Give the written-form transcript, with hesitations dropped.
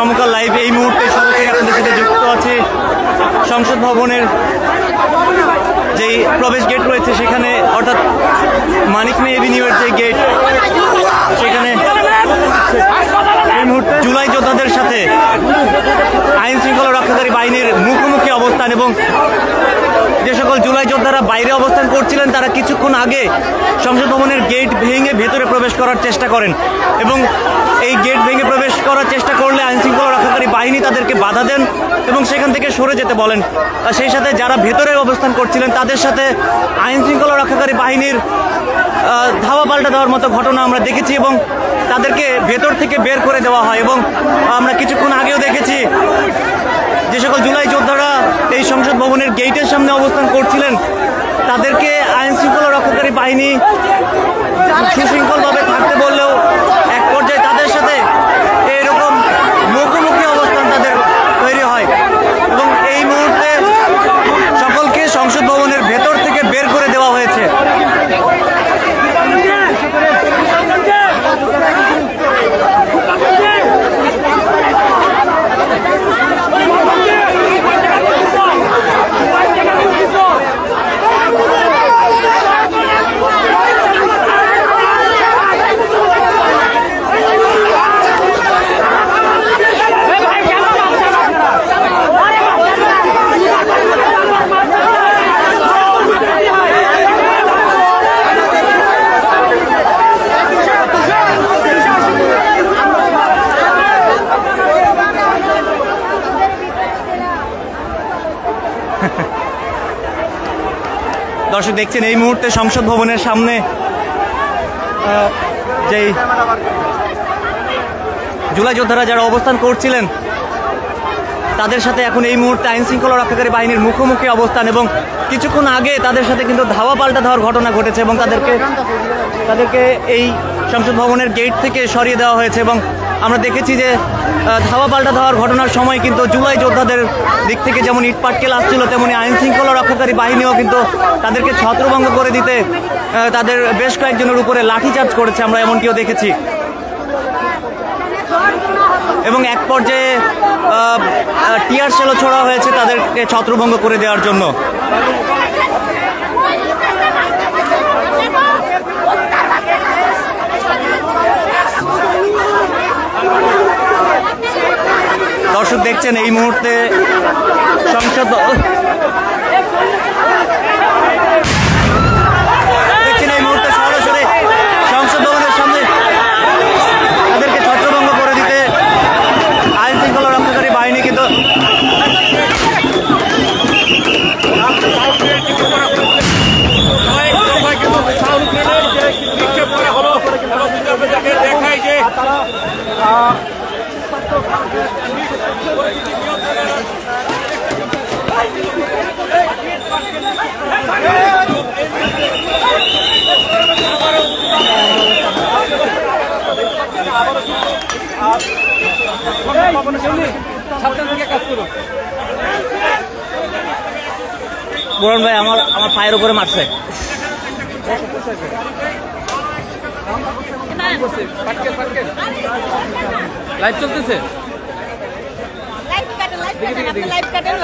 সমকাল live এই মুহূর্তে সরাসরি আপনাদের সাথে যুক্ত আছে সংসদ ভবনের যেই প্রবেশ গেট রয়েছে সেখানে, অর্থাৎ মানিক মে এভিনিউয়ের যে গেট, সেখানে এই মুহূর্তে জুলাই যোদ্ধাদের সাথে আইন শৃঙ্খলা রক্ষাকারী বাহিনীর মুখোমুখি অবস্থান। এবং যে সকল জুলাই যোদ্ধারা বাইরে অবস্থান করছিলেন তারা কিছুক্ষণ আগে সংসদ ভবনের গেট ভেঙে ভেতরে প্রবেশ করার চেষ্টা করেন এবং এই গেট ভেঙে প্রবেশ করার চেষ্টা করলে আইন শৃঙ্খলা রক্ষাকারী বাহিনী তাদেরকে বাধা দেন এবং সেখান থেকে সরে যেতে বলেন। সেই সাথে যারা ভেতরে অবস্থান করছিলেন তাদের সাথে আইন শৃঙ্খলা রক্ষাকারী বাহিনীর ধাওয়া পাল্টা দেওয়ার মতো ঘটনা আমরা দেখেছি এবং তাদেরকে ভেতর থেকে বের করে দেওয়া হয়। এবং আমরা কিছুক্ষণ আগেও দেখেছি যে সকল জুলাই যোদ্ধারা এই সংসদ ভবনের গেটের সামনে অবস্থান করছিলেন তাদেরকে আইন শৃঙ্খলা রক্ষাকারী বাহিনী সুশৃঙ্খলভাবে থাকতে বললেও এক পর্যায়ে তাদের সাথে এরকম মুখোমুখি অবস্থান তাদের তৈরি হয় এবং এই মুহূর্তে সকলকে সংসদ ভবনের ভেতর থেকে বের করে দেওয়া হয়েছে। দর্শক দেখছেন এই মুহূর্তে সংসদ ভবনের সামনে যেই জুলাই যোদ্ধারা যারা অবস্থান করছিলেন তাদের সাথে এখন এই মুহূর্তে আইন শৃঙ্খলা রক্ষাকারী বাহিনীর মুখোমুখি অবস্থান এবং কিছুক্ষণ আগে তাদের সাথে কিন্তু ধাওয়া পাল্টা দেওয়ার ঘটনা ঘটেছে এবং তাদেরকে এই সংসদ ভবনের গেট থেকে সরিয়ে দেওয়া হয়েছে। এবং আমরা দেখেছি যে ধাওয়া পাল্টা দেওয়ার ঘটনার সময় কিন্তু জুলাই যোদ্ধাদের দিক থেকে যেমন ইট পাটকেল আসছিল তেমনি আইন শৃঙ্খলা রক্ষাকারী বাহিনীও কিন্তু তাদেরকে ছত্রভঙ্গ করে দিতে তাদের বেশ কয়েকজনের উপরে লাঠিচার্জ করেছে, আমরা এমনটিও দেখেছি। এবং এক পর্যায়ে টিয়ার শেলও ছোড়া হয়েছে তাদেরকে ছত্রভঙ্গ করে দেওয়ার জন্য। দর্শক দেখছেন এই মুহূর্তে সংসদ সরাসরি সংসদ ভবনের সামনে তাদেরকে ছত্রভঙ্গ করে দিতে আইন শৃঙ্খলা রক্ষাকারী বাহিনী কিন্তু দেখায় যে বরুণ ভাই আমার পায়ের উপরে মারছে। লাইভ চলতেছে, লাইভ কাটেন